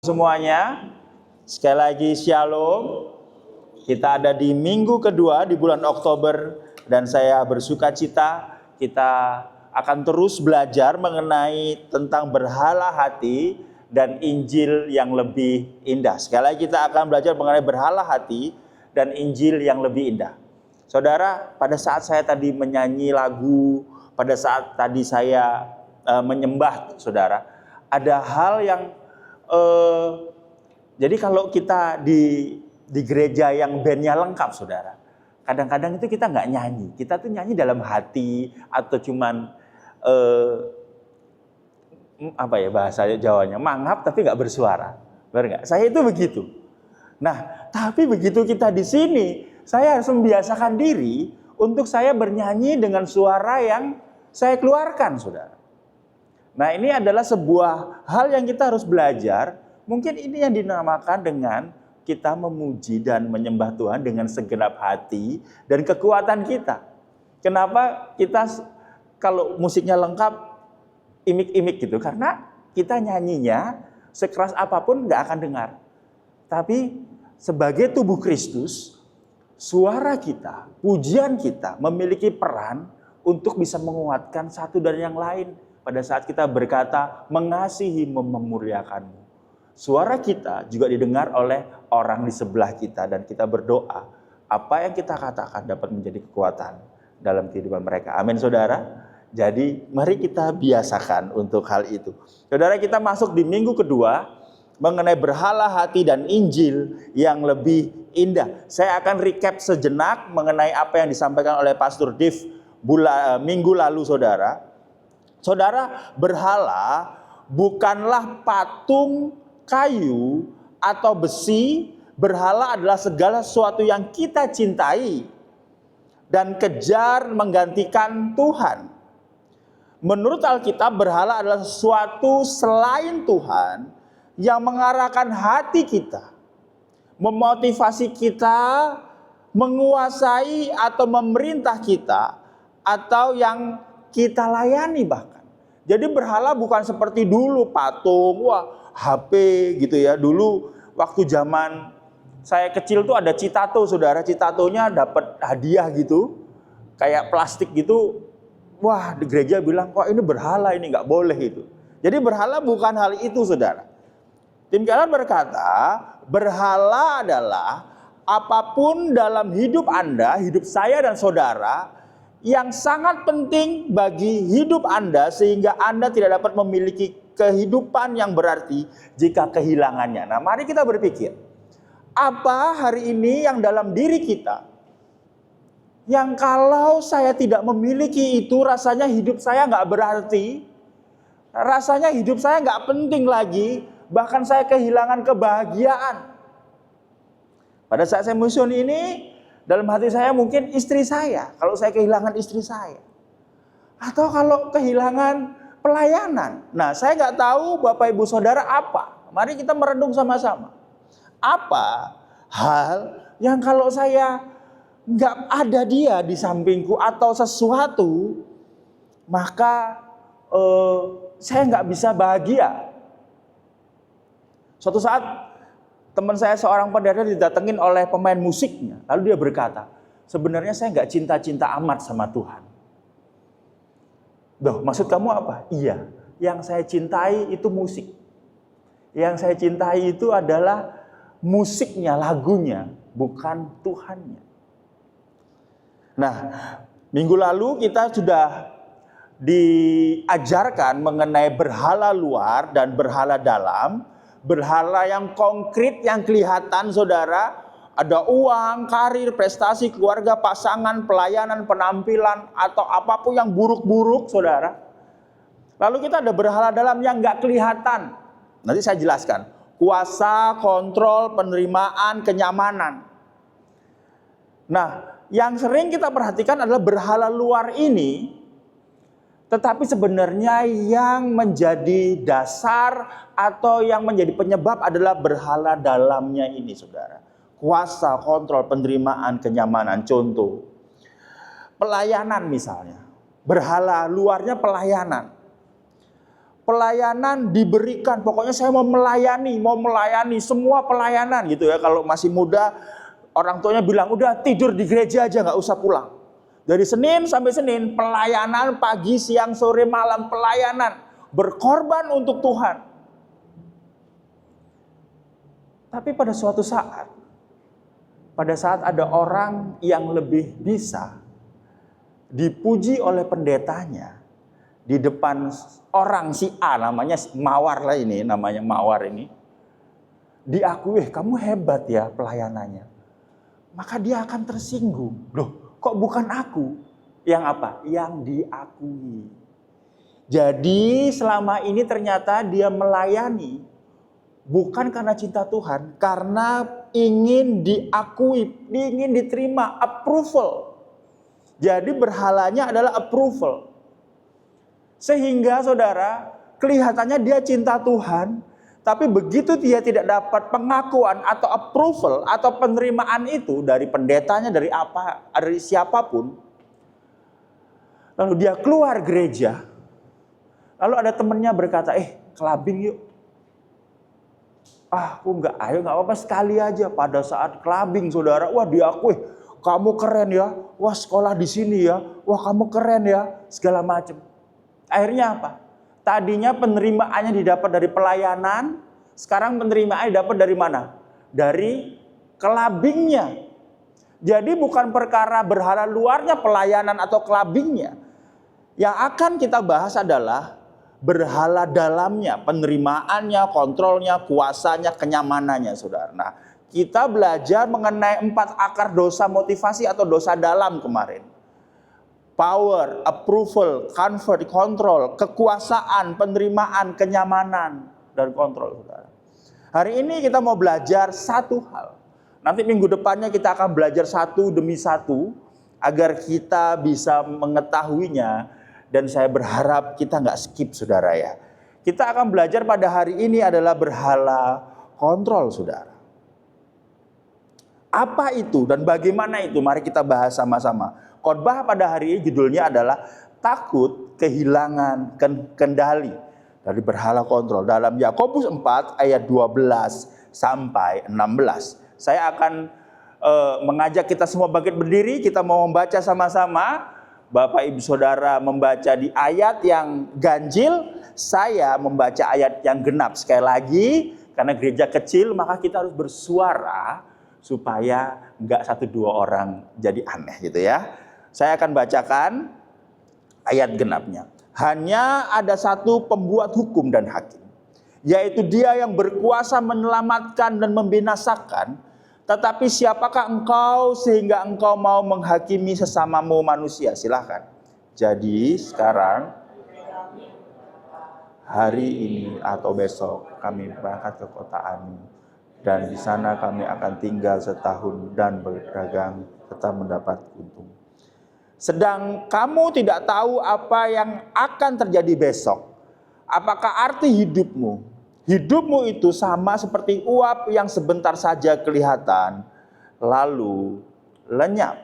Semuanya, sekali lagi shalom. Kita ada di minggu kedua di bulan Oktober dan saya bersuka cita kita akan terus belajar mengenai tentang berhala hati dan Injil yang lebih indah. Sekali lagi kita akan belajar mengenai berhala hati dan Injil yang lebih indah. Saudara, pada saat saya tadi menyanyi lagu, pada saat tadi saya menyembah, saudara, ada hal yang jadi kalau kita di gereja yang bandnya lengkap, saudara, kadang-kadang itu kita nggak nyanyi, kita tuh nyanyi dalam hati atau cuman apa ya bahasa Jawanya, mangap tapi nggak bersuara, benar nggak? Saya itu begitu. Nah, tapi begitu kita di sini, saya harus membiasakan diri untuk saya bernyanyi dengan suara yang saya keluarkan, saudara. Nah, ini adalah sebuah hal yang kita harus belajar. Mungkin ini yang dinamakan dengan kita memuji dan menyembah Tuhan dengan segenap hati dan kekuatan kita. Kenapa kita kalau musiknya lengkap imik-imik gitu? Karena kita nyanyinya sekeras apapun nggak akan dengar. Tapi sebagai tubuh Kristus, suara kita, pujian kita memiliki peran untuk bisa menguatkan satu dan yang lain. Pada saat kita berkata, mengasihi, memuliakanmu. Suara kita juga didengar oleh orang di sebelah kita. Dan kita berdoa, apa yang kita katakan dapat menjadi kekuatan dalam kehidupan mereka. Amin, saudara. Jadi mari kita biasakan untuk hal itu. Saudara, kita masuk di minggu kedua mengenai berhala hati dan Injil yang lebih indah. Saya akan recap sejenak mengenai apa yang disampaikan oleh Pastor Div minggu lalu, saudara. Saudara, berhala bukanlah patung kayu atau besi. Berhala adalah segala sesuatu yang kita cintai dan kejar menggantikan Tuhan. Menurut Alkitab, berhala adalah sesuatu selain Tuhan yang mengarahkan hati kita, memotivasi kita, menguasai atau memerintah kita, atau yang kita layani bahkan. Jadi berhala bukan seperti dulu patung, HP gitu ya. Dulu waktu zaman saya kecil tuh ada citato, saudara. Citatonya dapat hadiah gitu, kayak plastik gitu. Wah, di gereja bilang, wah ini berhala, ini nggak boleh itu. Jadi berhala bukan hal itu, saudara. Tim Kenan berkata, berhala adalah apapun dalam hidup Anda, hidup saya dan saudara, yang sangat penting bagi hidup Anda sehingga Anda tidak dapat memiliki kehidupan yang berarti jika kehilangannya. Nah, mari kita berpikir, apa hari ini yang dalam diri kita yang kalau saya tidak memiliki itu rasanya hidup saya nggak berarti, rasanya hidup saya nggak penting lagi, bahkan saya kehilangan kebahagiaan. Pada saat saya musun ini, dalam hati saya mungkin istri saya, kalau saya kehilangan istri saya. Atau kalau kehilangan pelayanan. Nah, saya nggak tahu Bapak Ibu Saudara apa. Mari kita merenung sama-sama. Apa hal yang kalau saya nggak ada dia di sampingku atau sesuatu, maka saya nggak bisa bahagia. Suatu saat teman saya seorang pendeta didatengin oleh pemain musiknya. Lalu dia berkata, sebenarnya saya nggak cinta-cinta amat sama Tuhan. Loh, maksud kamu apa? Iya, yang saya cintai itu musik. Yang saya cintai itu adalah musiknya, lagunya, bukan Tuhannya. Nah, minggu lalu kita sudah diajarkan mengenai berhala luar dan berhala dalam. Berhala yang konkret, yang kelihatan, saudara, ada uang, karir, prestasi, keluarga, pasangan, pelayanan, penampilan, atau apapun yang buruk-buruk, saudara. Lalu kita ada berhala dalam yang nggak kelihatan. Nanti saya jelaskan. Kuasa, kontrol, penerimaan, kenyamanan. Nah, yang sering kita perhatikan adalah berhala luar ini. Tetapi sebenarnya yang menjadi dasar atau yang menjadi penyebab adalah berhala dalamnya ini, saudara. Kuasa, kontrol, penerimaan, kenyamanan. Contoh, pelayanan misalnya. Berhala luarnya pelayanan. Pelayanan diberikan, pokoknya saya mau melayani semua pelayanan gitu ya. Kalau masih muda, orang tuanya bilang udah tidur di gereja aja, nggak usah pulang. Dari Senin sampai Senin, pelayanan pagi, siang, sore, malam, pelayanan. Berkorban untuk Tuhan. Tapi pada suatu saat, pada saat ada orang yang lebih bisa dipuji oleh pendetanya, di depan orang si A, namanya Mawar lah ini, namanya Mawar ini, diakui, kamu hebat ya pelayanannya. Maka dia akan tersinggung. Loh, kok bukan aku? Yang apa? Yang diakui. Jadi selama ini ternyata dia melayani bukan karena cinta Tuhan, karena ingin diakui, ingin diterima, approval. Jadi berhalanya adalah approval. Sehingga saudara, kelihatannya dia cinta Tuhan, tapi begitu dia tidak dapat pengakuan atau approval atau penerimaan itu dari pendetanya, dari siapapun, lalu dia keluar gereja, lalu ada temannya berkata, clubbing yuk. Aku nggak apa-apa sekali aja. Pada saat clubbing saudara, wah diakui, kamu keren ya, wah sekolah di sini ya, wah kamu keren ya, segala macam. Akhirnya apa? Tadinya penerimaannya didapat dari pelayanan, sekarang penerimaannya didapat dari mana? Dari clubbingnya. Jadi bukan perkara berhala luarnya pelayanan atau clubbingnya. Yang akan kita bahas adalah berhala dalamnya, penerimaannya, kontrolnya, kuasanya, kenyamanannya, saudara. Nah, kita belajar mengenai 4 akar dosa motivasi atau dosa dalam kemarin. Power, approval, comfort, control, kekuasaan, penerimaan, kenyamanan, dan kontrol, saudara. Hari ini kita mau belajar satu hal. Nanti minggu depannya kita akan belajar satu demi satu, agar kita bisa mengetahuinya. Dan saya berharap kita nggak skip, saudara ya. Kita akan belajar pada hari ini adalah berhala kontrol, saudara. Apa itu dan bagaimana itu? Mari kita bahas sama-sama. Khotbah pada hari ini judulnya adalah takut kehilangan kendali dari berhala kontrol. Dalam Yakobus 4 ayat 12 sampai 16. Saya akan mengajak kita semua bangkit berdiri. Kita mau membaca sama-sama. Bapak Ibu Saudara membaca di ayat yang ganjil, saya membaca ayat yang genap. Sekali lagi, karena gereja kecil maka kita harus bersuara supaya enggak 1-2 orang jadi aneh gitu ya. Saya akan bacakan ayat genapnya. Hanya ada satu pembuat hukum dan hakim, yaitu Dia yang berkuasa menyelamatkan dan membinasakan. Tetapi siapakah engkau sehingga engkau mau menghakimi sesamamu manusia? Silahkan. Jadi sekarang, hari ini atau besok kami berangkat ke kota Anu. Dan di sana kami akan tinggal setahun dan berdagang serta mendapat untung. Sedang kamu tidak tahu apa yang akan terjadi besok. Apakah arti hidupmu? Hidupmu itu sama seperti uap yang sebentar saja kelihatan, lalu lenyap.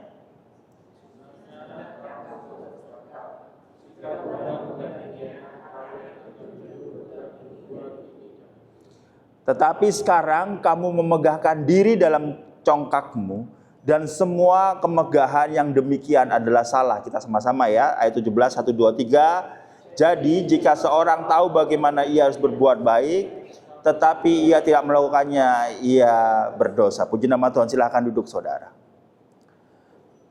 Tetapi sekarang kamu memegahkan diri dalam congkakmu, dan semua kemegahan yang demikian adalah salah. Kita sama-sama ya, ayat 17, 1, 2, 3. Jadi jika seorang tahu bagaimana ia harus berbuat baik, tetapi ia tidak melakukannya, ia berdosa. Puji nama Tuhan, silakan duduk saudara.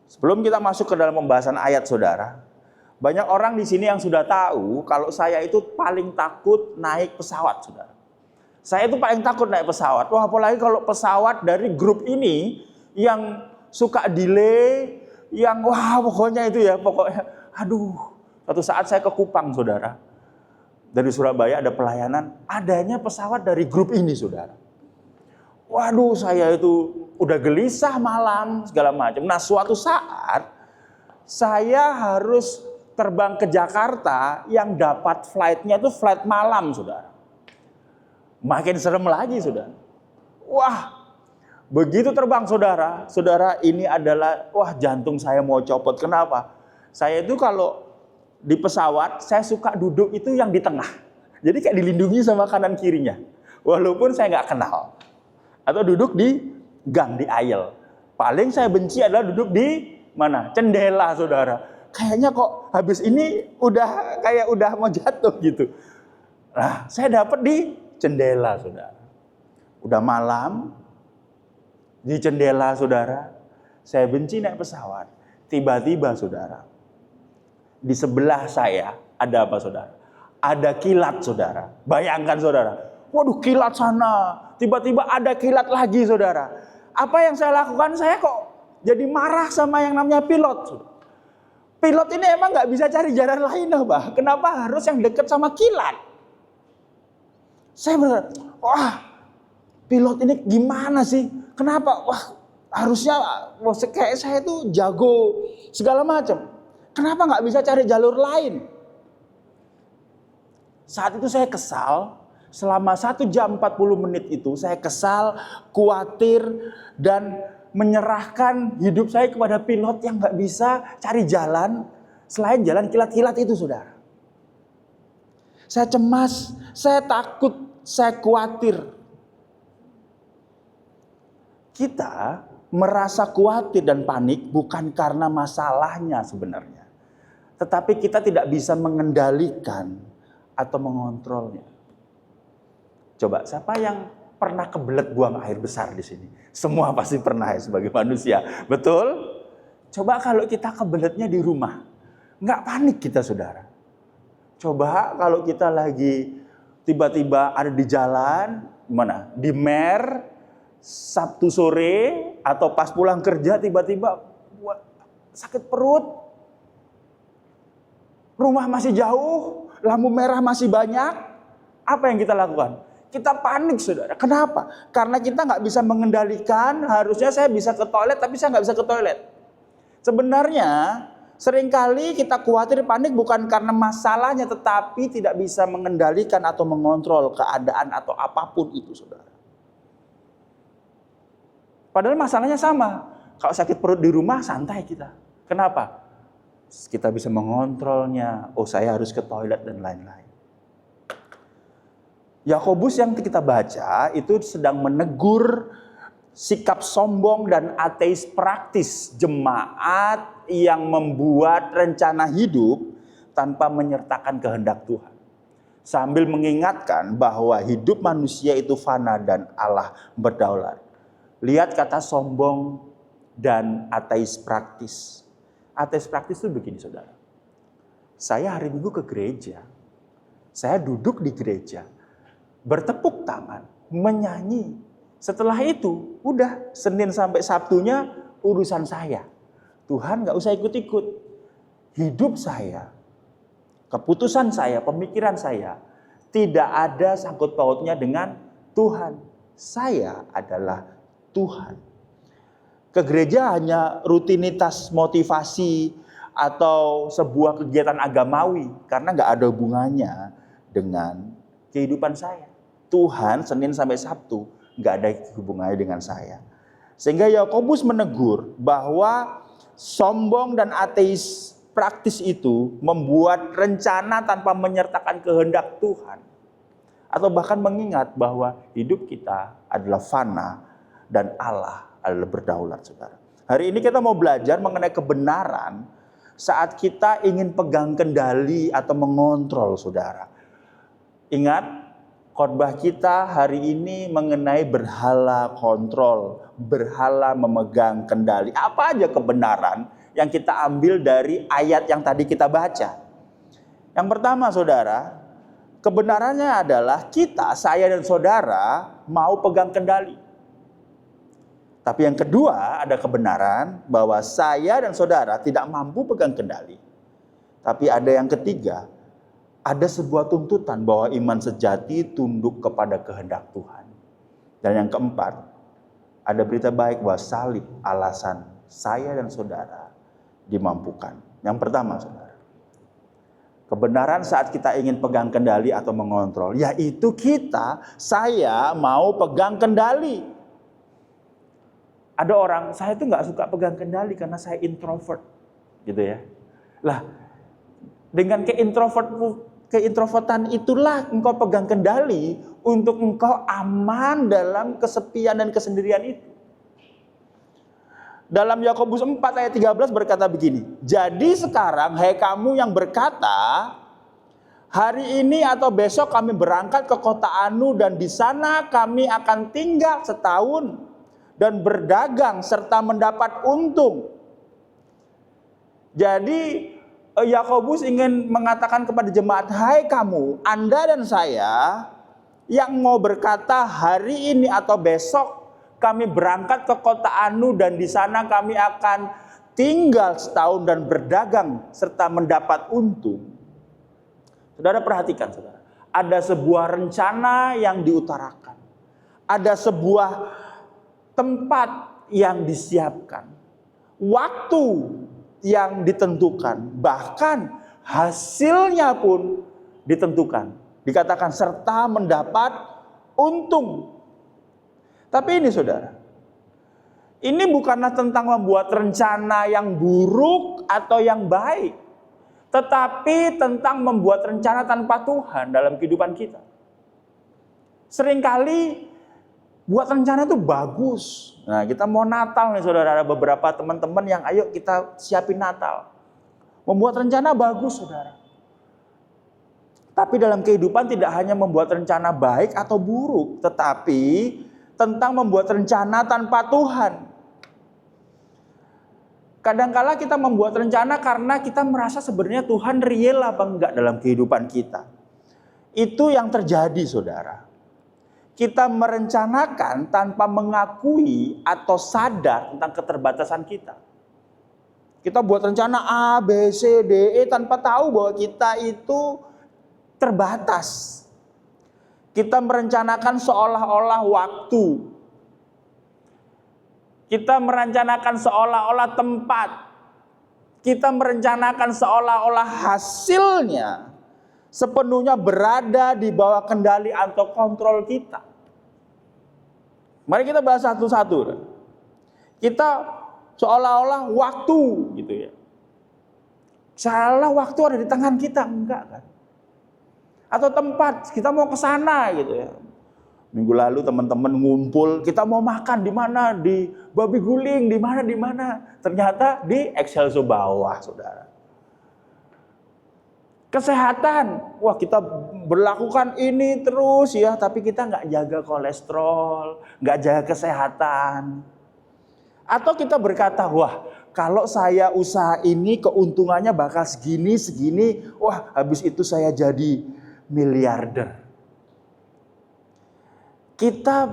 Sebelum kita masuk ke dalam pembahasan ayat saudara, banyak orang di sini yang sudah tahu kalau saya itu paling takut naik pesawat saudara. Saya itu paling takut naik pesawat. Wah, apalagi kalau pesawat dari grup ini yang suka delay, yang wah pokoknya itu ya, pokoknya aduh. Suatu saat saya ke Kupang saudara, dari Surabaya ada pelayanan, adanya pesawat dari grup ini saudara. Waduh, saya itu udah gelisah malam segala macam. Nah, suatu saat saya harus terbang ke Jakarta yang dapat flightnya itu flight malam saudara. Makin serem lagi saudara. Wah, begitu terbang saudara, ini adalah, wah jantung saya mau copot. Kenapa? Saya itu kalau di pesawat, saya suka duduk itu yang di tengah. Jadi kayak dilindungi sama kanan kirinya. Walaupun saya nggak kenal. Atau duduk di gang, di aisle. Paling saya benci adalah duduk di mana? Jendela, saudara. Kayaknya kok habis ini udah mau jatuh gitu. Nah, saya dapat di jendela, saudara. Udah malam, di jendela, saudara. Saya benci naik pesawat. Tiba-tiba, saudara, di sebelah saya ada apa, saudara? Ada kilat, saudara. Bayangkan, saudara. Waduh, kilat sana. Tiba-tiba ada kilat lagi, saudara. Apa yang saya lakukan? Saya kok jadi marah sama yang namanya pilot, saudara. Pilot ini emang nggak bisa cari jalan lain, apa? Kenapa harus yang dekat sama kilat? Saya benar, wah, pilot ini gimana sih? Kenapa? Wah, harusnya kayak saya itu jago segala macam. Kenapa nggak bisa cari jalur lain? Saat itu saya kesal. Selama 1 jam 40 menit itu saya kesal, khawatir, dan menyerahkan hidup saya kepada pilot yang nggak bisa cari jalan selain jalan kilat-kilat itu, saudara. Saya cemas, saya takut, saya khawatir. Kita merasa khawatir dan panik bukan karena masalahnya sebenarnya, tetapi kita tidak bisa mengendalikan atau mengontrolnya. Coba, siapa yang pernah kebelet buang air besar di sini? Semua pasti pernah ya sebagai manusia, betul? Coba kalau kita kebeletnya di rumah, nggak panik kita, saudara. Coba kalau kita lagi tiba-tiba ada di jalan, mana? Di Mer, Sabtu sore, atau pas pulang kerja tiba-tiba sakit perut. Rumah masih jauh, lampu merah masih banyak. Apa yang kita lakukan? Kita panik, saudara. Kenapa? Karena kita nggak bisa mengendalikan. Harusnya saya bisa ke toilet, tapi saya nggak bisa ke toilet. Sebenarnya seringkali kita khawatir, panik bukan karena masalahnya, tetapi tidak bisa mengendalikan atau mengontrol keadaan atau apapun itu, saudara. Padahal masalahnya sama. Kalau sakit perut di rumah, santai kita. Kenapa? Kita bisa mengontrolnya. Oh, saya harus ke toilet dan lain-lain. Yakobus yang kita baca itu sedang menegur sikap sombong dan ateis praktis jemaat yang membuat rencana hidup tanpa menyertakan kehendak Tuhan. Sambil mengingatkan bahwa hidup manusia itu fana dan Allah berdaulat. Lihat kata sombong dan ateis praktis. Ateis praktis itu begini, saudara. Saya hari Minggu ke gereja. Saya duduk di gereja. Bertepuk tangan, menyanyi. Setelah itu, udah Senin sampai Sabtunya urusan saya. Tuhan gak usah ikut-ikut. Hidup saya, keputusan saya, pemikiran saya, tidak ada sangkut pautnya dengan Tuhan. Saya adalah Tuhan. Ke gereja hanya rutinitas motivasi atau sebuah kegiatan agamawi. Karena gak ada hubungannya dengan kehidupan saya. Tuhan Senin sampai Sabtu nggak ada hubungannya dengan saya. Sehingga Yakobus menegur bahwa sombong dan ateis praktis itu membuat rencana tanpa menyertakan kehendak Tuhan. Atau bahkan mengingat bahwa hidup kita adalah fana dan Allah adalah berdaulat, saudara. Hari ini kita mau belajar mengenai kebenaran saat kita ingin pegang kendali atau mengontrol, saudara. Ingat, khotbah kita hari ini mengenai berhala kontrol, berhala memegang kendali. Apa aja kebenaran yang kita ambil dari ayat yang tadi kita baca? Yang pertama, saudara, kebenarannya adalah kita, saya dan saudara mau pegang kendali. Tapi yang kedua, ada kebenaran bahwa saya dan saudara tidak mampu pegang kendali. Tapi ada yang ketiga, ada sebuah tuntutan bahwa iman sejati tunduk kepada kehendak Tuhan. Dan yang keempat, ada berita baik bahwa salib alasan saya dan saudara dimampukan. Yang pertama, saudara, kebenaran saat kita ingin pegang kendali atau mengontrol, yaitu saya mau pegang kendali. Ada orang, saya tuh nggak suka pegang kendali karena saya introvert, gitu ya. Lah, dengan Keintrovertan itulah engkau pegang kendali untuk engkau aman dalam kesepian dan kesendirian itu. Dalam Yakobus 4 ayat 13 berkata begini, jadi sekarang hai kamu yang berkata, hari ini atau besok kami berangkat ke kota Anu dan di sana kami akan tinggal setahun dan berdagang serta mendapat untung. Jadi Yakobus ingin mengatakan kepada jemaat, hai kamu, Anda dan saya yang mau berkata hari ini atau besok kami berangkat ke kota Anu dan di sana kami akan tinggal setahun dan berdagang serta mendapat untung. Saudara perhatikan, saudara. Ada sebuah rencana yang diutarakan. Ada sebuah tempat yang disiapkan. Waktu yang ditentukan. Bahkan hasilnya pun ditentukan. Dikatakan serta mendapat untung. Tapi ini saudara, ini bukanlah tentang membuat rencana yang buruk atau yang baik, tetapi tentang membuat rencana tanpa Tuhan dalam kehidupan kita. Seringkali buat rencana itu bagus. Nah, kita mau Natal nih saudara, ada beberapa teman-teman yang ayo kita siapin Natal. Membuat rencana bagus saudara. Tapi dalam kehidupan tidak hanya membuat rencana baik atau buruk, tetapi tentang membuat rencana tanpa Tuhan. Kadangkala kita membuat rencana karena kita merasa sebenarnya Tuhan real apa enggak dalam kehidupan kita. Itu yang terjadi saudara. Kita merencanakan tanpa mengakui atau sadar tentang keterbatasan kita. Kita buat rencana A, B, C, D, E tanpa tahu bahwa kita itu terbatas. Kita merencanakan seolah-olah waktu. Kita merencanakan seolah-olah tempat. Kita merencanakan seolah-olah hasilnya sepenuhnya berada di bawah kendali atau kontrol kita. Mari kita bahas satu-satu. Kita seolah-olah waktu gitu ya. Seolah waktu ada di tangan kita, enggak kan? Atau tempat, kita mau ke sana gitu ya. Minggu lalu teman-teman ngumpul, kita mau makan di mana? Di Babi Guling, di mana? Ternyata di Excelso bawah, saudara. Kesehatan, wah kita berlakukan ini terus ya, tapi kita nggak jaga kolesterol, nggak jaga kesehatan. Atau kita berkata, wah kalau saya usaha ini keuntungannya bakal segini, wah habis itu saya jadi miliarder. Kita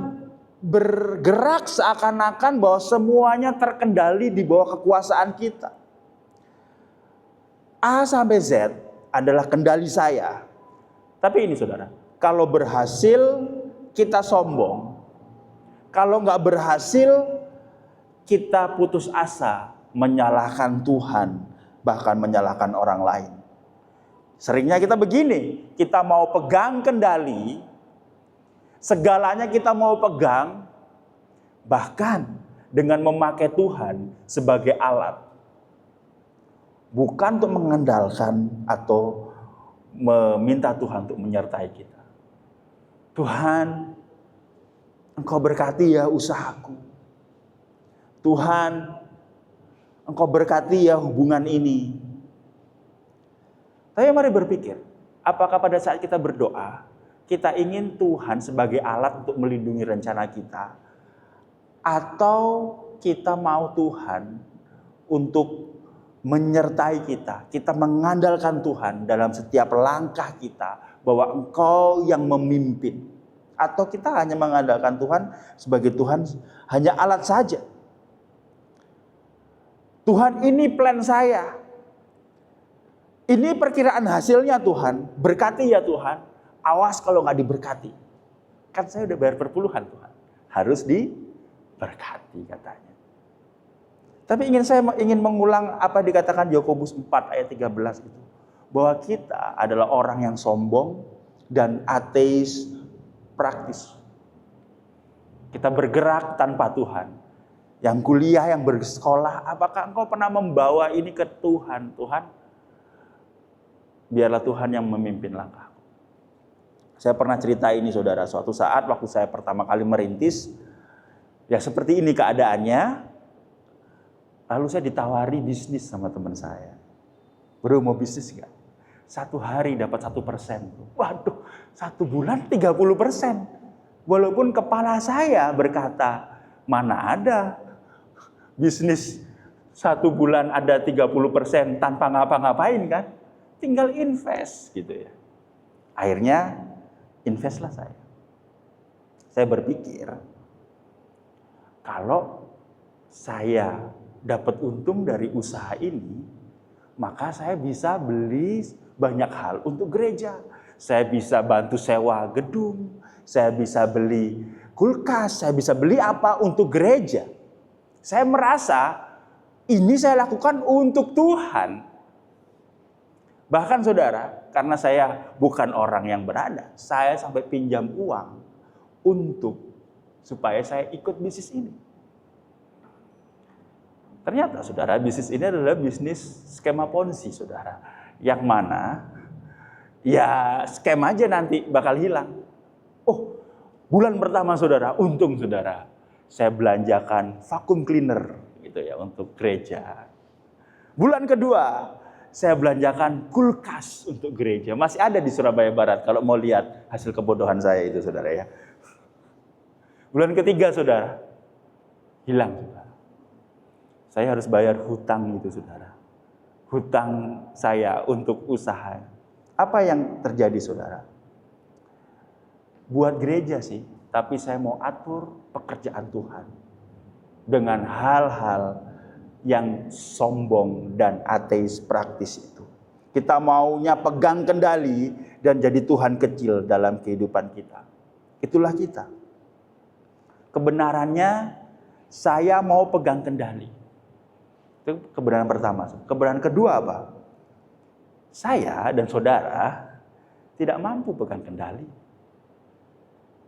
bergerak seakan-akan bahwa semuanya terkendali di bawah kekuasaan kita. A sampai Z adalah kendali saya. Tapi ini saudara, kalau berhasil kita sombong. Kalau nggak berhasil kita putus asa, menyalahkan Tuhan, bahkan menyalahkan orang lain. Seringnya kita begini, kita mau pegang kendali, segalanya kita mau pegang, bahkan dengan memakai Tuhan sebagai alat. Bukan untuk mengandalkan atau meminta Tuhan untuk menyertai kita. Tuhan, Engkau berkati ya usahaku. Tuhan, Engkau berkati ya hubungan ini. Tapi mari berpikir, apakah pada saat kita berdoa, kita ingin Tuhan sebagai alat untuk melindungi rencana kita? Atau kita mau Tuhan untuk menyertai kita? Kita mengandalkan Tuhan dalam setiap langkah kita, bahwa Engkau yang memimpin. Atau kita hanya mengandalkan Tuhan sebagai Tuhan hanya alat saja. Tuhan, ini plan saya. Ini perkiraan hasilnya Tuhan. Berkati ya Tuhan. Awas kalau nggak diberkati. Kan saya udah bayar perpuluhan Tuhan. Harus diberkati katanya. Tapi saya ingin mengulang apa dikatakan Yakobus 4 ayat 13 itu. Bahwa kita adalah orang yang sombong dan ateis praktis. Kita bergerak tanpa Tuhan. Yang kuliah, yang bersekolah, apakah engkau pernah membawa ini ke Tuhan? Tuhan, biarlah Tuhan yang memimpin langkah. Saya pernah cerita ini saudara, suatu saat waktu saya pertama kali merintis, ya seperti ini keadaannya, lalu saya ditawari bisnis sama teman saya. Bro, mau bisnis nggak? 1 hari dapat 1%. Waduh, 1 bulan 30%. Walaupun kepala saya berkata, mana ada bisnis 1 bulan ada 30% tanpa ngapa-ngapain kan? Tinggal invest gitu ya. Akhirnya investlah saya. Saya berpikir, kalau saya dapat untung dari usaha ini, maka saya bisa beli banyak hal untuk gereja. Saya bisa bantu sewa gedung, saya bisa beli kulkas, saya bisa beli apa untuk gereja. Saya merasa ini saya lakukan untuk Tuhan. Bahkan saudara, karena saya bukan orang yang berada, saya sampai pinjam uang supaya saya ikut bisnis ini. Ternyata saudara, bisnis ini adalah bisnis skema ponzi saudara. Yang mana ya skema aja nanti bakal hilang. Oh, bulan pertama saudara, untung saudara, saya belanjakan vacuum cleaner gitu ya untuk gereja. Bulan kedua, saya belanjakan kulkas untuk gereja. Masih ada di Surabaya Barat kalau mau lihat hasil kebodohan saya itu saudara ya. Bulan ketiga saudara, hilang saudara. Saya harus bayar hutang itu saudara. Hutang saya untuk usaha. Apa yang terjadi saudara? Buat gereja sih, tapi saya mau atur pekerjaan Tuhan dengan hal-hal yang sombong dan ateis praktis itu. Kita maunya pegang kendali dan jadi Tuhan kecil dalam kehidupan kita. Itulah kita. Kebenarannya saya mau pegang kendali. Itu kebenaran pertama. Kebenaran kedua apa? Saya dan saudara tidak mampu pegang kendali.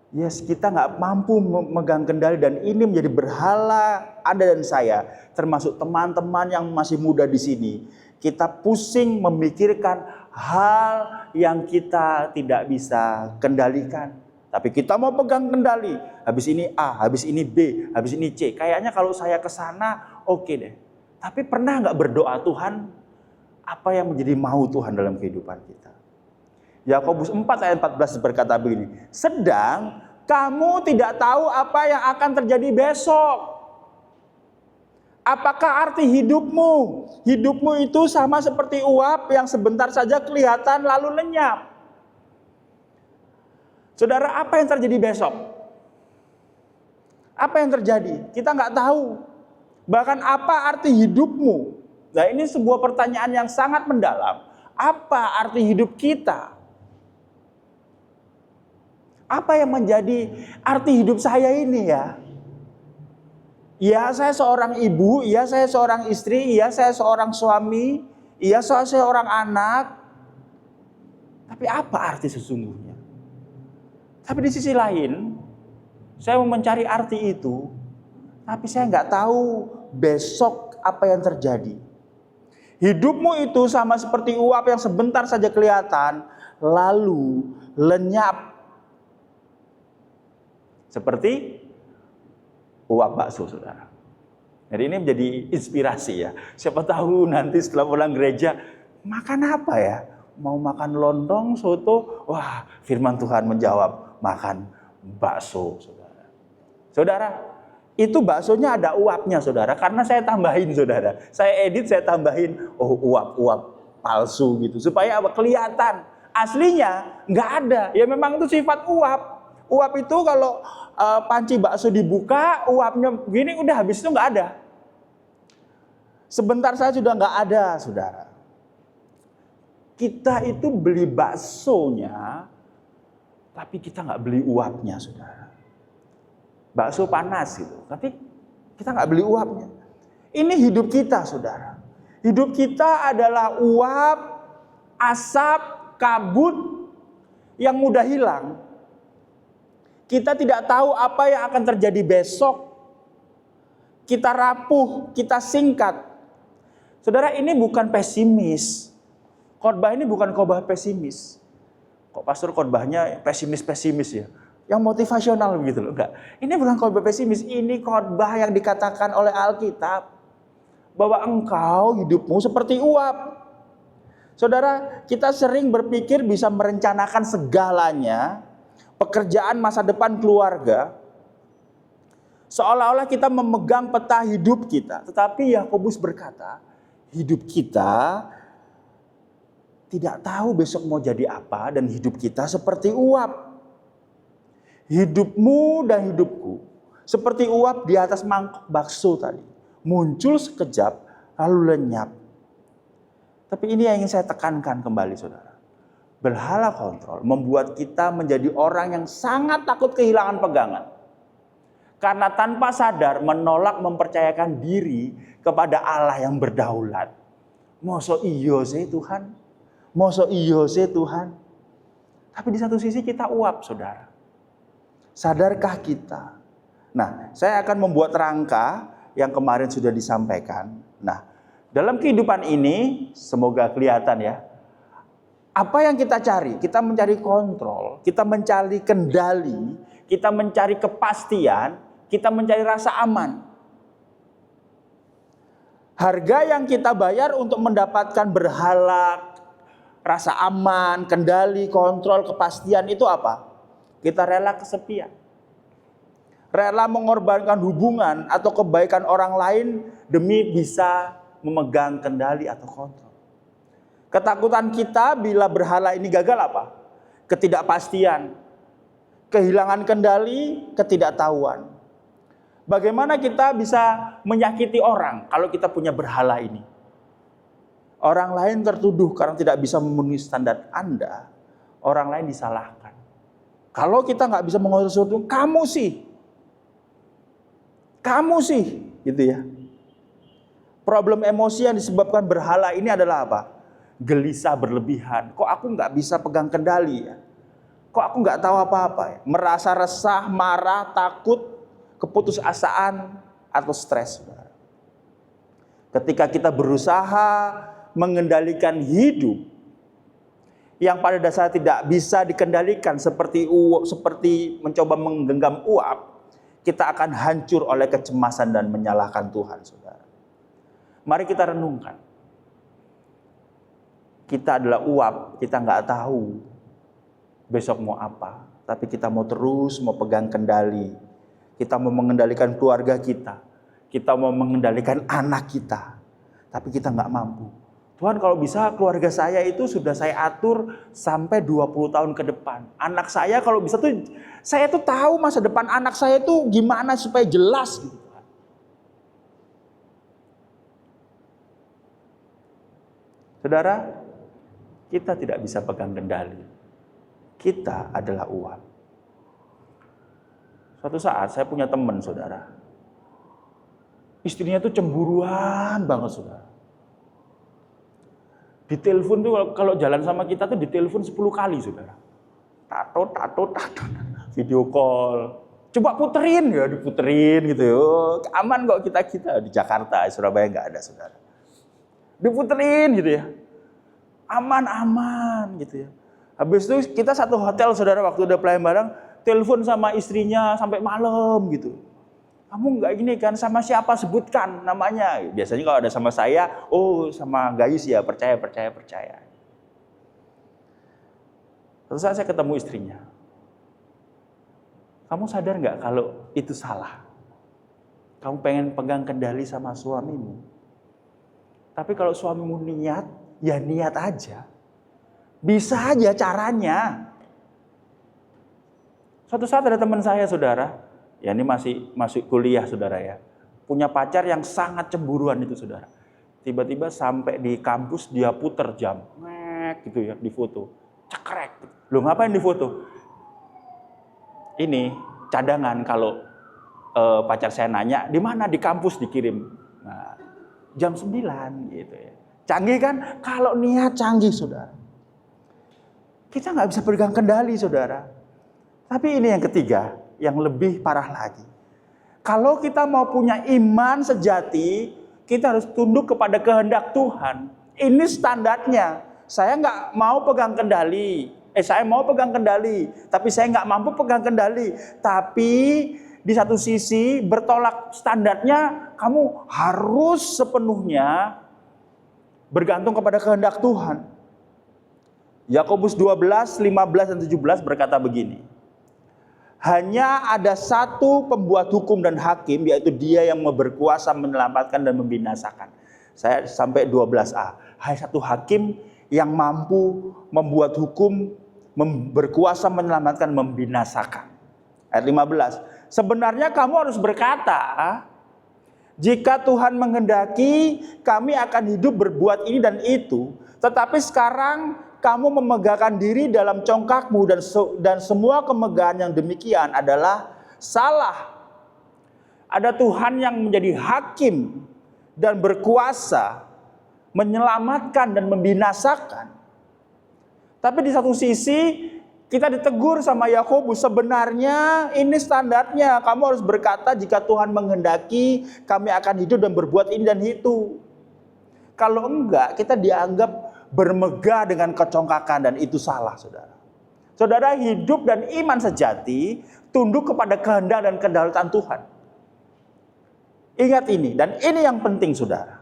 Yes, kita nggak mampu memegang kendali dan ini menjadi berhala Anda dan saya, termasuk teman-teman yang masih muda di sini. Kita pusing memikirkan hal yang kita tidak bisa kendalikan. Tapi kita mau pegang kendali. Habis ini A, habis ini B, habis ini C. Kayaknya kalau saya ke sana oke deh. Tapi pernah nggak berdoa Tuhan, apa yang menjadi mau Tuhan dalam kehidupan kita? Yakobus 4 ayat 14 berkata begini, sedang kamu tidak tahu apa yang akan terjadi besok. Apakah arti hidupmu? Hidupmu itu sama seperti uap yang sebentar saja kelihatan lalu lenyap. Saudara, apa yang terjadi besok? Apa yang terjadi? Kita nggak tahu. Bahkan apa arti hidupmu? Nah, ini sebuah pertanyaan yang sangat mendalam. Apa arti hidup kita? Apa yang menjadi arti hidup saya ini ya? Ya, saya seorang ibu, ya saya seorang istri, ya saya seorang suami, ya saya seorang anak. Tapi apa arti sesungguhnya? Tapi di sisi lain, saya mau mencari arti itu, tapi saya nggak tahu besok apa yang terjadi. Hidupmu itu sama seperti uap yang sebentar saja kelihatan, lalu lenyap. Seperti uap bakso, saudara. Jadi ini menjadi inspirasi ya. Siapa tahu nanti setelah pulang gereja, makan apa ya? Mau makan lontong, soto? Wah, firman Tuhan menjawab, makan bakso, saudara. Saudara, itu baksonya ada uapnya, saudara. Karena saya tambahin, saudara. Saya edit, saya tambahin, oh uap-uap palsu gitu. Supaya apa? Kelihatan. Aslinya nggak ada. Ya memang itu sifat uap. Uap itu kalau panci bakso dibuka, uapnya begini udah habis itu nggak ada. Sebentar saja sudah nggak ada, saudara. Kita itu beli baksonya, tapi kita nggak beli uapnya, saudara. Bakso panas gitu, tapi kita nggak beli uapnya. Ini hidup kita, saudara. Hidup kita adalah uap, asap, kabut yang mudah hilang. Kita tidak tahu apa yang akan terjadi besok. Kita rapuh, kita singkat. Saudara, ini bukan pesimis. Khotbah ini bukan khotbah pesimis. Kok pastor khotbahnya pesimis-pesimis ya? Yang motivasional begitu loh. Enggak. Ini bukan khotbah pesimis, ini khotbah yang dikatakan oleh Alkitab bahwa engkau hidupmu seperti uap. Saudara, kita sering berpikir bisa merencanakan segalanya, pekerjaan, masa depan, keluarga, seolah-olah kita memegang peta hidup kita. Tetapi Yakobus berkata, hidup kita tidak tahu besok mau jadi apa, dan hidup kita seperti uap. Hidupmu dan hidupku seperti uap di atas mangkok bakso tadi. Muncul sekejap lalu lenyap. Tapi ini yang ingin saya tekankan kembali, saudara. Berhala kontrol membuat kita menjadi orang yang sangat takut kehilangan pegangan. Karena tanpa sadar menolak mempercayakan diri kepada Allah yang berdaulat. Mosok iyo sih Tuhan. Mosok iyo sih Tuhan. Tapi di satu sisi kita uap, saudara. Sadarkah kita? Nah, saya akan membuat rangka yang kemarin sudah disampaikan. Nah, dalam kehidupan ini, semoga kelihatan ya. Apa yang kita cari? Kita mencari kontrol, kita mencari kendali, kita mencari kepastian, kita mencari rasa aman. Harga yang kita bayar untuk mendapatkan berhala, rasa aman, kendali, kontrol, kepastian itu apa? Kita rela kesepian. Rela mengorbankan hubungan atau kebaikan orang lain demi bisa memegang kendali atau kontrol. Ketakutan kita bila berhala ini gagal apa? Ketidakpastian, kehilangan kendali, ketidaktahuan. Bagaimana kita bisa menyakiti orang kalau kita punya berhala ini? Orang lain tertuduh karena tidak bisa memenuhi standar Anda. Orang lain disalahkan. Kalau kita nggak bisa menguasai sesuatu, kamu sih, gitu ya. Problem emosi yang disebabkan berhala ini adalah apa? Gelisah berlebihan. Kok aku nggak bisa pegang kendali ya? Kok aku nggak tahu apa-apa ya? Merasa resah, marah, takut, keputusasaan, atau stres. Ketika kita berusaha mengendalikan hidup yang pada dasarnya tidak bisa dikendalikan seperti mencoba menggenggam uap, kita akan hancur oleh kecemasan dan menyalahkan Tuhan, saudara. Mari kita renungkan. Kita adalah uap, kita nggak tahu besok mau apa, tapi kita mau pegang kendali. Kita mau mengendalikan keluarga kita mau mengendalikan anak kita, tapi kita nggak mampu. Tuhan, kalau bisa keluarga saya itu sudah saya atur sampai 20 tahun ke depan. Anak saya kalau bisa tuh, saya tuh tahu masa depan anak saya tuh gimana supaya jelas gitu. Saudara, kita tidak bisa pegang kendali. Kita adalah uap. Suatu saat saya punya teman, saudara. Istrinya tuh cemburuan banget, saudara. Ditelepon tuh kalau jalan sama kita tuh ditelepon 10 kali, saudara. Tato. Video call. Coba puterin ya, diputerin gitu. Aman kok kita di Jakarta, Surabaya nggak ada, saudara. Diputerin gitu ya. Aman gitu ya. Habis itu kita satu hotel, saudara, waktu udah pelayan bareng, telepon sama istrinya sampai malam gitu. Kamu nggak gini kan, sama siapa, sebutkan namanya. Biasanya kalau ada sama saya, oh sama Gayus ya, percaya. Terus saya ketemu istrinya. Kamu sadar nggak kalau itu salah? Kamu pengen pegang kendali sama suamimu. Tapi kalau suamimu niat, ya niat aja. Bisa aja caranya. Suatu saat ada teman saya, saudara. Ya ini masih kuliah, saudara ya. Punya pacar yang sangat cemburuan itu, saudara. Tiba-tiba sampai di kampus dia puter jam. Gitu ya, di foto. Cekrek. Loh, ngapain di foto? Ini cadangan kalau pacar saya nanya, di mana? Di kampus dikirim. Nah, jam 9 gitu ya. Canggih kan? Kalau niat canggih, saudara. Kita nggak bisa pegang kendali, saudara. Tapi ini yang ketiga, yang lebih parah lagi. Kalau kita mau punya iman sejati, kita harus tunduk kepada kehendak Tuhan. Ini standarnya. saya nggak mau pegang kendali. Saya mau pegang kendali, tapi saya nggak mampu pegang kendali. Tapi di satu sisi bertolak standarnya, kamu harus sepenuhnya bergantung kepada kehendak Tuhan. Yakobus 12, 15 dan 17 berkata begini. Hanya ada satu pembuat hukum dan hakim, yaitu Dia yang berkuasa menyelamatkan dan membinasakan. Saya sampai 12a. Hanya satu hakim yang mampu membuat hukum, berkuasa menyelamatkan, membinasakan. Ayat 15. Sebenarnya kamu harus berkata, jika Tuhan menghendaki, kami akan hidup berbuat ini dan itu. Tetapi sekarang kamu memegahkan diri dalam congkakmu, dan semua kemegahan yang demikian adalah salah. Ada Tuhan yang menjadi hakim dan berkuasa menyelamatkan dan membinasakan. Tapi di satu sisi kita ditegur sama Yakobus, sebenarnya ini standarnya. Kamu harus berkata jika Tuhan menghendaki, kami akan hidup dan berbuat ini dan itu. Kalau enggak, kita dianggap bermegah dengan kecongkakan, dan itu salah, saudara. Saudara, hidup dan iman sejati tunduk kepada kehendak dan kedaulatan Tuhan. Ingat ini, dan ini yang penting, saudara.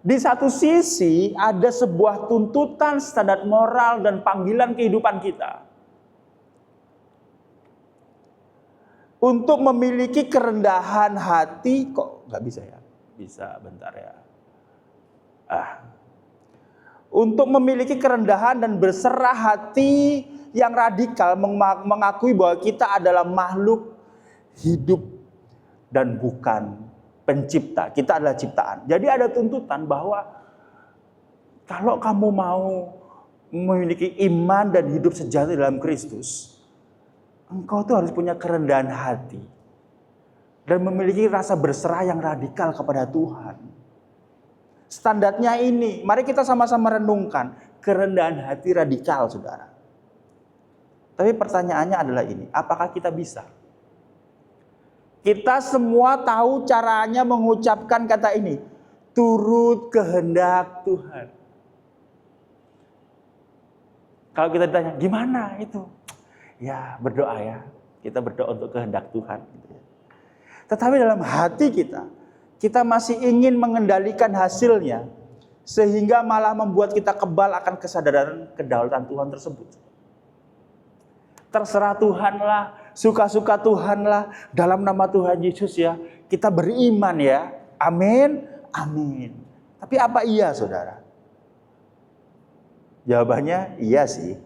Di satu sisi ada sebuah tuntutan standar moral dan panggilan kehidupan kita untuk memiliki kerendahan hati. Kok nggak bisa ya? Bisa, bentar ya. Untuk memiliki kerendahan dan berserah hati yang radikal, mengakui bahwa kita adalah makhluk hidup dan bukan pencipta. Kita adalah ciptaan. Jadi ada tuntutan bahwa kalau kamu mau memiliki iman dan hidup sejati dalam Kristus, engkau tuh harus punya kerendahan hati dan memiliki rasa berserah yang radikal kepada Tuhan. Standarnya ini, mari kita sama-sama renungkan kerendahan hati radikal, saudara. Tapi pertanyaannya adalah ini, apakah kita bisa? Kita semua tahu caranya mengucapkan kata ini, turut kehendak Tuhan. Kalau kita ditanya, gimana itu? Ya, berdoa ya. Kita berdoa untuk kehendak Tuhan. Tetapi dalam hati kita masih ingin mengendalikan hasilnya, sehingga malah membuat kita kebal akan kesadaran kedaulatan Tuhan tersebut. Terserah Tuhanlah, suka-suka Tuhanlah, dalam nama Tuhan Yesus ya, kita beriman ya. Amin, amin. Tapi apa iya, saudara? Jawabannya iya sih.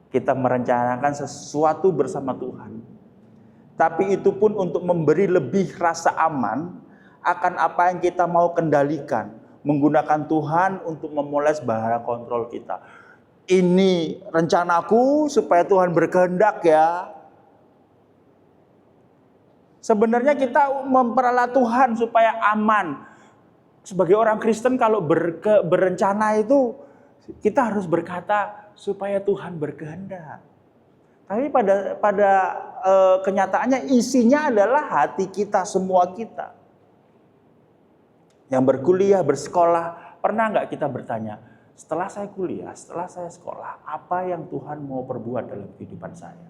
Kita merencanakan sesuatu bersama Tuhan. Tapi itu pun untuk memberi lebih rasa aman akan apa yang kita mau kendalikan. Menggunakan Tuhan untuk memoles bahara kontrol kita. Ini rencanaku supaya Tuhan berkehendak ya. Sebenarnya kita memperalat Tuhan supaya aman. Sebagai orang Kristen kalau berencana itu kita harus berkata supaya Tuhan berkehendak. Tapi pada kenyataannya isinya adalah hati kita, semua kita. Yang berkuliah, bersekolah, pernah nggak kita bertanya, setelah saya kuliah, setelah saya sekolah, apa yang Tuhan mau perbuat dalam kehidupan saya?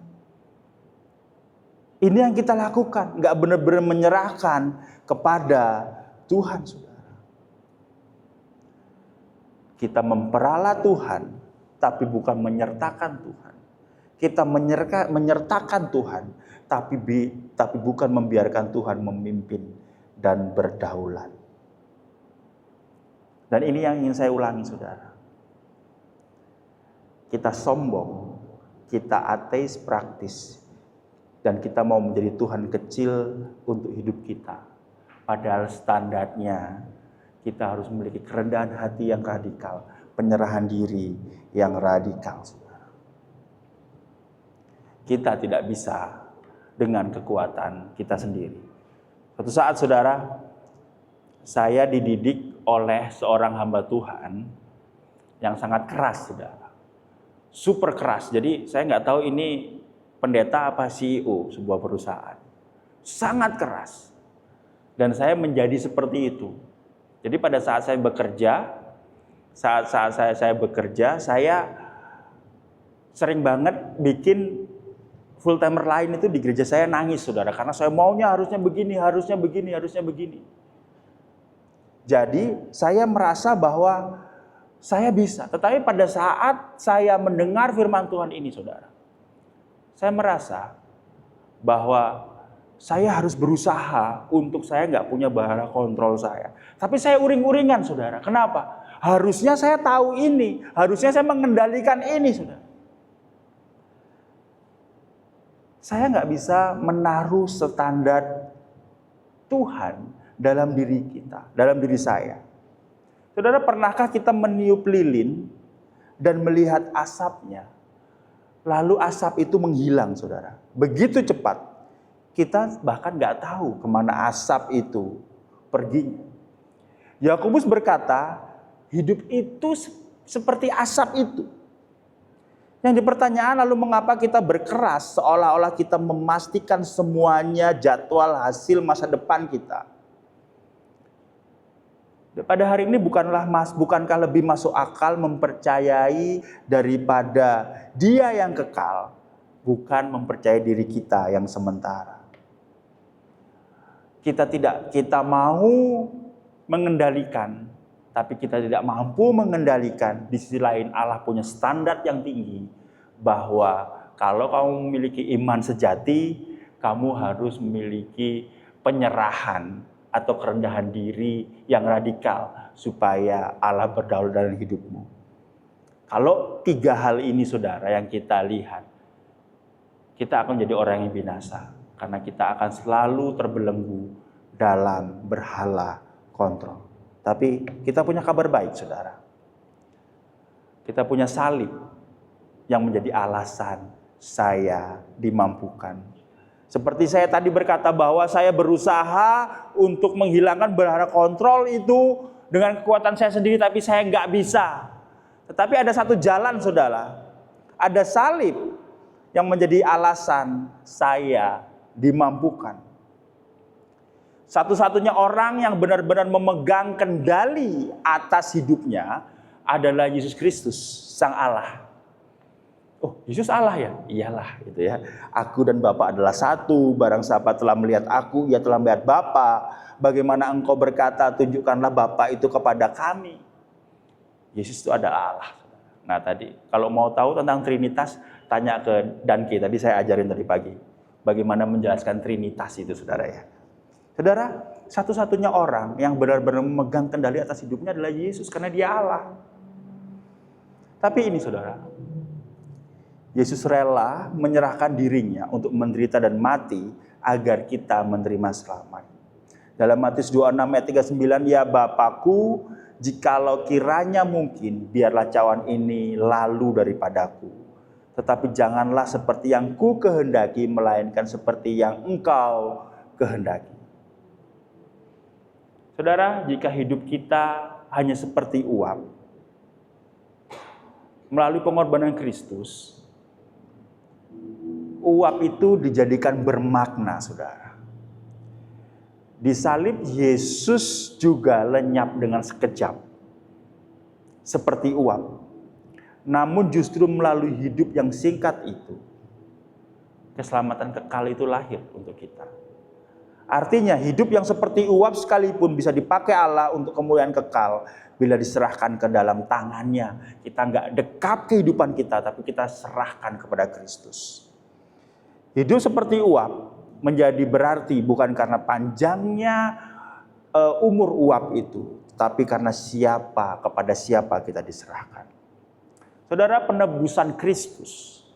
Ini yang kita lakukan, nggak benar-benar menyerahkan kepada Tuhan, saudara. Kita memperalat Tuhan, tapi bukan menyertakan Tuhan. Kita menyertakan Tuhan, tapi bukan membiarkan Tuhan memimpin dan berdaulat. Dan ini yang ingin saya ulangi, saudara. Kita sombong, kita ateis praktis, dan kita mau menjadi Tuhan kecil untuk hidup kita. Padahal standarnya kita harus memiliki kerendahan hati yang radikal, penyerahan diri yang radikal. Kita tidak bisa dengan kekuatan kita sendiri. Suatu saat, saudara, saya dididik oleh seorang hamba Tuhan yang sangat keras, saudara. Super keras. Jadi saya nggak tahu ini pendeta apa CEO sebuah perusahaan. Sangat keras. Dan saya menjadi seperti itu. Jadi pada saat saya bekerja, Saat saya bekerja, saya sering banget bikin full timer lain itu di gereja saya nangis, saudara, karena saya maunya harusnya begini, harusnya begini, harusnya begini. Jadi saya merasa bahwa saya bisa, tetapi pada saat saya mendengar firman Tuhan ini, saudara, saya merasa bahwa saya harus berusaha untuk saya nggak punya bahara kontrol saya. Tapi saya uring-uringan, saudara. Kenapa? Harusnya saya tahu ini, harusnya saya mengendalikan ini, saudara. Saya nggak bisa menaruh standar Tuhan dalam diri kita, dalam diri saya. Saudara, pernahkah kita meniup lilin dan melihat asapnya? Lalu asap itu menghilang, saudara. Begitu cepat, kita bahkan nggak tahu kemana asap itu perginya. Yakobus berkata, hidup itu seperti asap itu. Yang dipertanyaan, lalu mengapa kita berkeras seolah-olah kita memastikan semuanya jadwal hasil masa depan kita. Pada hari ini bukankah lebih masuk akal mempercayai daripada Dia yang kekal, bukan mempercayai diri kita yang sementara. Kita mau mengendalikan, tapi kita tidak mampu mengendalikan. Di sisi lain Allah punya standar yang tinggi, bahwa kalau kamu memiliki iman sejati, kamu harus memiliki penyerahan atau kerendahan diri yang radikal supaya Allah berdaulat dalam hidupmu. Kalau 3 hal ini, saudara, yang kita lihat, kita akan jadi orang yang binasa, karena kita akan selalu terbelenggu dalam berhala kontrol. Tapi kita punya kabar baik, saudara. Kita punya salib yang menjadi alasan saya dimampukan. Seperti saya tadi berkata bahwa saya berusaha untuk menghilangkan berhala kontrol itu dengan kekuatan saya sendiri, tapi saya nggak bisa. Tetapi ada satu jalan, saudara. Ada salib yang menjadi alasan saya dimampukan. Satu-satunya orang yang benar-benar memegang kendali atas hidupnya adalah Yesus Kristus, Sang Allah. Oh, Yesus Allah ya? Iyalah, gitu ya. Aku dan Bapa adalah satu. Barang siapa telah melihat aku, ia telah melihat Bapa. Bagaimana engkau berkata, tunjukkanlah Bapa itu kepada kami. Yesus itu adalah Allah. Nah tadi, kalau mau tahu tentang Trinitas, tanya ke Danki. Tadi saya ajarin tadi pagi. Bagaimana menjelaskan Trinitas itu, saudara ya. Saudara, satu-satunya orang yang benar-benar memegang kendali atas hidupnya adalah Yesus, karena Dia Allah. Tapi ini, saudara, Yesus rela menyerahkan dirinya untuk menderita dan mati agar kita menerima selamat. Dalam Matius 26 ayat 39, ya Bapakku, jikalau kiranya mungkin, biarlah cawan ini lalu daripadaku. Tetapi janganlah seperti yang ku kehendaki, melainkan seperti yang engkau kehendaki. Saudara, jika hidup kita hanya seperti uap, melalui pengorbanan Kristus, uap itu dijadikan bermakna, saudara. Di salib Yesus juga lenyap dengan sekejap, seperti uap. Namun justru melalui hidup yang singkat itu, keselamatan kekal itu lahir untuk kita. Artinya hidup yang seperti uap sekalipun bisa dipakai Allah untuk kemuliaan kekal bila diserahkan ke dalam tangannya. Kita nggak dekap kehidupan kita, tapi kita serahkan kepada Kristus. Hidup seperti uap menjadi berarti bukan karena panjangnya umur uap itu, tapi karena kepada siapa kita diserahkan. Saudara, penebusan Kristus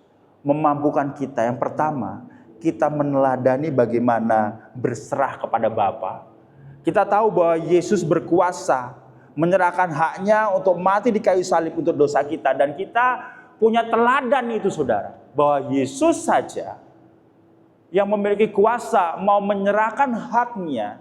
memampukan kita. Yang pertama, kita meneladani bagaimana berserah kepada Bapa. Kita tahu bahwa Yesus berkuasa menyerahkan haknya untuk mati di kayu salib untuk dosa kita. Dan kita punya teladan itu, saudara, bahwa Yesus saja yang memiliki kuasa mau menyerahkan haknya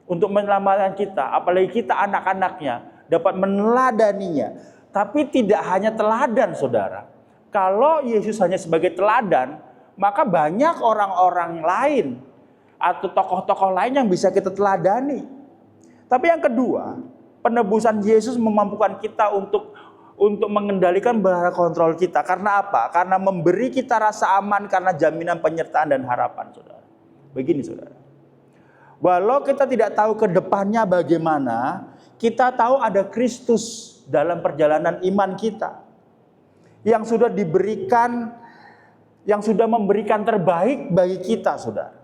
untuk menyelamatkan kita, apalagi kita anak-anaknya dapat meneladaninya. Tapi tidak hanya teladan, saudara. Kalau Yesus hanya sebagai teladan, maka banyak orang-orang lain atau tokoh-tokoh lain yang bisa kita teladani. Tapi yang kedua, Penebusan Yesus memampukan kita untuk mengendalikan bahaya kontrol kita. Karena apa? Karena memberi kita rasa aman karena jaminan penyertaan dan harapan, saudara. Begini, saudara. Walau kita tidak tahu ke depannya bagaimana, kita tahu ada Kristus dalam perjalanan iman kita. Yang sudah diberikan, yang sudah memberikan terbaik bagi kita, saudara.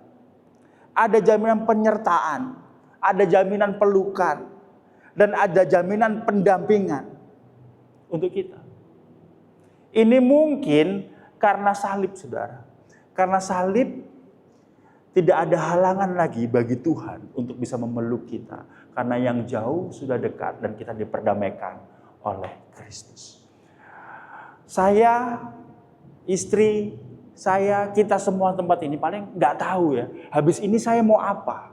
Ada jaminan penyertaan, ada jaminan pelukan, dan ada jaminan pendampingan untuk kita. Ini mungkin karena salib, saudara. Karena salib tidak ada halangan lagi bagi Tuhan untuk bisa memeluk kita. Karena yang jauh sudah dekat dan kita diperdamaikan oleh Kristus. Saya, istri saya, kita semua tempat ini paling nggak tahu ya. Habis ini saya mau apa?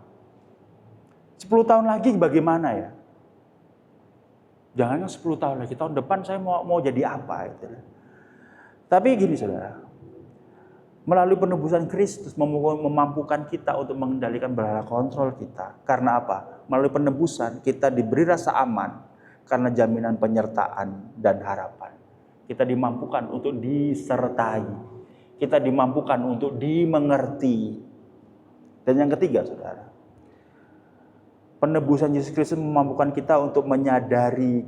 10 tahun lagi bagaimana ya? Jangan 10 tahun lagi, tahun depan saya mau jadi apa gitu. Tapi gini, saudara, melalui penebusan Kristus memampukan kita untuk mengendalikan bahaya kontrol kita. Karena apa? Melalui penebusan kita diberi rasa aman karena jaminan penyertaan dan harapan. Kita dimampukan untuk disertai. Kita dimampukan untuk dimengerti. Dan yang ketiga, saudara, penebusan Yesus Kristus memampukan kita untuk menyadari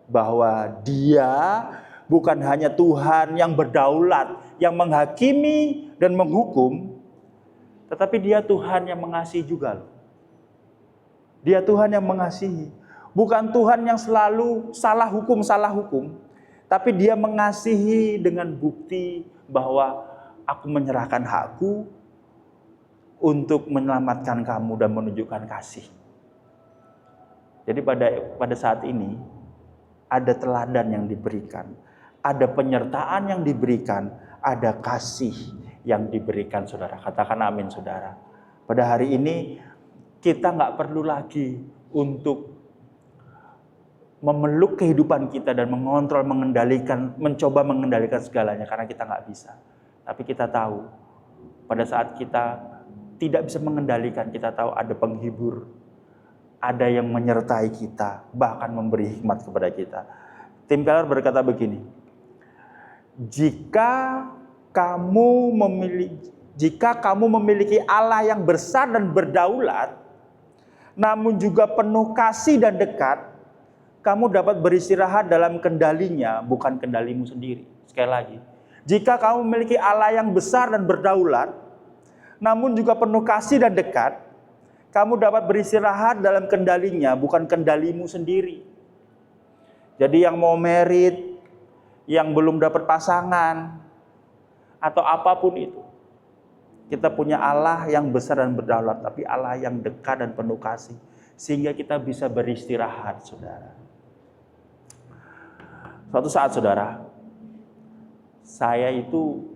bahwa Dia bukan hanya Tuhan yang berdaulat, yang menghakimi dan menghukum, tetapi Dia Tuhan yang mengasihi juga loh. Dia Tuhan yang mengasihi. Bukan Tuhan yang selalu salah hukum, tapi Dia mengasihi dengan bukti bahwa aku menyerahkan hakku untuk menyelamatkan kamu dan menunjukkan kasih. Jadi pada saat ini ada teladan yang diberikan, ada penyertaan yang diberikan, ada kasih yang diberikan, saudara. Katakan amin, saudara. Pada hari ini kita nggak perlu lagi untuk memeluk kehidupan kita dan mengontrol, mencoba mengendalikan segalanya karena kita nggak bisa. Tapi kita tahu pada saat kita tidak bisa mengendalikan, kita tahu ada penghibur. Ada yang menyertai kita, bahkan memberi hikmat kepada kita. Tim Keller berkata begini, jika kamu memiliki Allah yang besar dan berdaulat, namun juga penuh kasih dan dekat, kamu dapat beristirahat dalam kendalinya, bukan kendalimu sendiri. Sekali lagi, jika kamu memiliki Allah yang besar dan berdaulat, namun juga penuh kasih dan dekat, kamu dapat beristirahat dalam kendalinya, bukan kendalimu sendiri. Jadi yang mau merit, yang belum dapat pasangan, atau apapun itu, kita punya Allah yang besar dan berdaulat, tapi Allah yang dekat dan penuh kasih, sehingga kita bisa beristirahat, saudara. Suatu saat, saudara, saya itu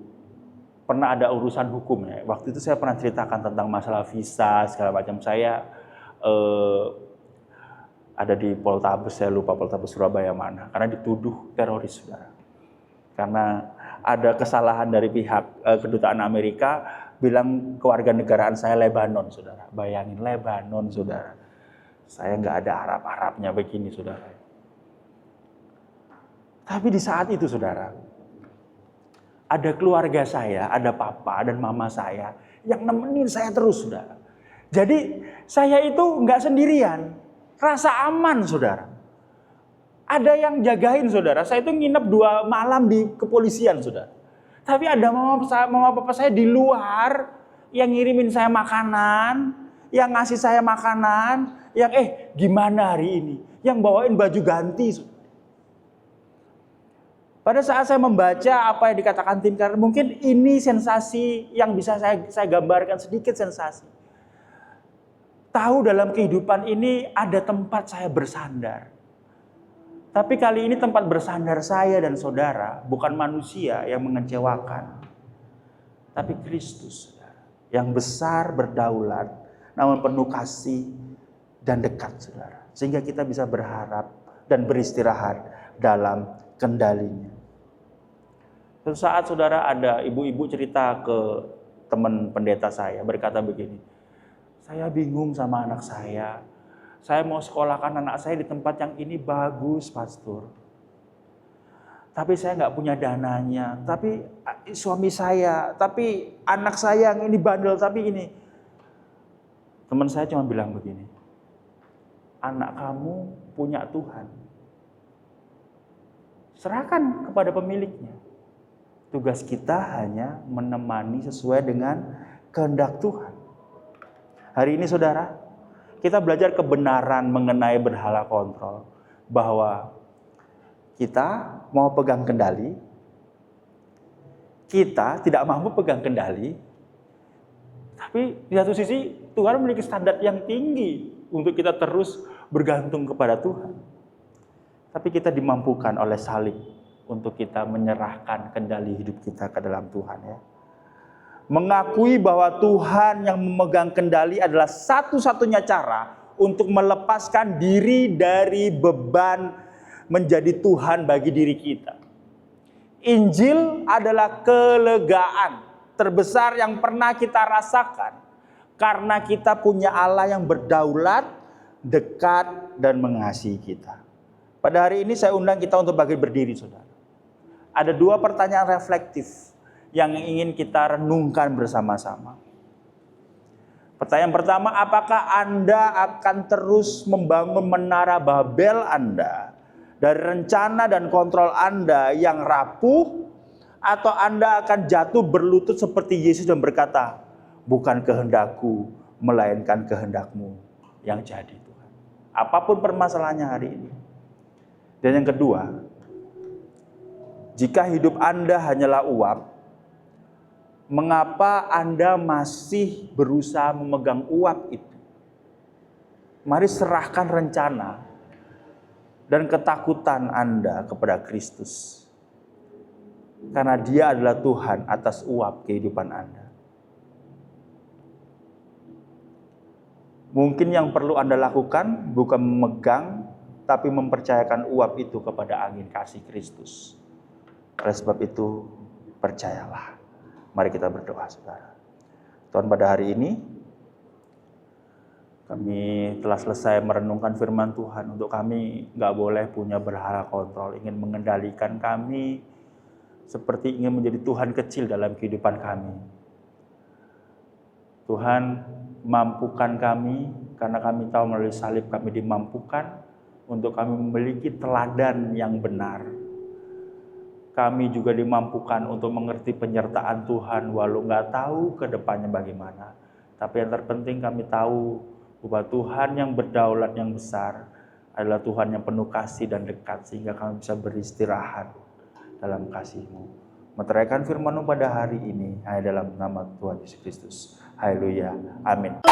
pernah ada urusan hukum ya. Waktu itu saya pernah ceritakan tentang masalah visa segala macam. Saya ada di Poltabes, saya lupa Poltabes Surabaya mana, karena dituduh teroris, saudara. Karena ada kesalahan dari pihak kedutaan Amerika bilang kewarganegaraan saya Lebanon, saudara. Bayangin, Lebanon, saudara. Saya nggak ada Arab-Arabnya begini, saudara. Tapi di saat itu, saudara, ada keluarga saya, ada papa dan mama saya yang nemenin saya terus, saudara. Jadi saya itu nggak sendirian, rasa aman, saudara. Ada yang jagain, saudara. Saya itu nginep 2 malam di kepolisian, saudara. Tapi ada mama papa saya di luar yang ngirimin saya makanan, yang ngasih saya makanan, yang gimana hari ini, yang bawain baju ganti, saudara. Pada saat saya membaca apa yang dikatakan tim Keller, mungkin ini sensasi yang bisa saya gambarkan, sedikit sensasi. Tahu dalam kehidupan ini ada tempat saya bersandar. Tapi kali ini tempat bersandar saya dan saudara bukan manusia yang mengecewakan, tapi Kristus, saudara, yang besar, berdaulat, namun penuh kasih dan dekat, saudara. Sehingga kita bisa berharap dan beristirahat dalam kendalinya. Suatu saat, saudara, ada ibu-ibu cerita ke teman pendeta saya, berkata begini, saya bingung sama anak saya. Saya mau sekolahkan anak saya di tempat yang ini bagus, pastor. Tapi saya nggak punya dananya. Tapi suami saya, tapi anak saya yang ini bandel, tapi ini. Teman saya cuma bilang begini, anak kamu punya Tuhan. Serahkan kepada pemiliknya. Tugas kita hanya menemani sesuai dengan kehendak Tuhan. Hari ini saudara, kita belajar kebenaran mengenai berhala kontrol. Bahwa kita mau pegang kendali, kita tidak mampu pegang kendali, tapi di satu sisi Tuhan memiliki standar yang tinggi untuk kita terus bergantung kepada Tuhan. Tapi kita dimampukan oleh salib untuk kita menyerahkan kendali hidup kita ke dalam Tuhan ya. Mengakui bahwa Tuhan yang memegang kendali adalah satu-satunya cara untuk melepaskan diri dari beban menjadi Tuhan bagi diri kita. Injil adalah kelegaan terbesar yang pernah kita rasakan karena kita punya Allah yang berdaulat, dekat, dan mengasihi kita. Pada hari ini saya undang kita untuk berdiri, saudara. Ada 2 pertanyaan reflektif yang ingin kita renungkan bersama-sama. Pertanyaan pertama, apakah Anda akan terus membangun menara Babel Anda dari rencana dan kontrol Anda yang rapuh, atau Anda akan jatuh berlutut seperti Yesus dan berkata, bukan kehendakku, melainkan kehendakmu yang jadi Tuhan. Apapun permasalahannya hari ini. Dan yang kedua, jika hidup Anda hanyalah uap, mengapa Anda masih berusaha memegang uap itu? Mari serahkan rencana dan ketakutan Anda kepada Kristus. Karena Dia adalah Tuhan atas uap kehidupan Anda. Mungkin yang perlu Anda lakukan bukan memegang, tapi mempercayakan uap itu kepada angin kasih Kristus. Oleh sebab itu, percayalah. Mari kita berdoa, saudara. Tuhan, pada hari ini kami telah selesai merenungkan firman Tuhan. Untuk kami gak boleh punya berhala kontrol, ingin mengendalikan kami seperti ingin menjadi Tuhan kecil dalam kehidupan kami. Tuhan, mampukan kami, karena kami tahu melalui salib kami dimampukan untuk kami memiliki teladan yang benar. Kami juga dimampukan untuk mengerti penyertaan Tuhan walau nggak tahu ke depannya bagaimana. Tapi yang terpenting kami tahu bahwa Tuhan yang berdaulat yang besar adalah Tuhan yang penuh kasih dan dekat, sehingga kami bisa beristirahat dalam kasih-Mu. Meteraikan firman-Mu pada hari ini hanya dalam nama Tuhan Yesus Kristus. Haleluya. Amin.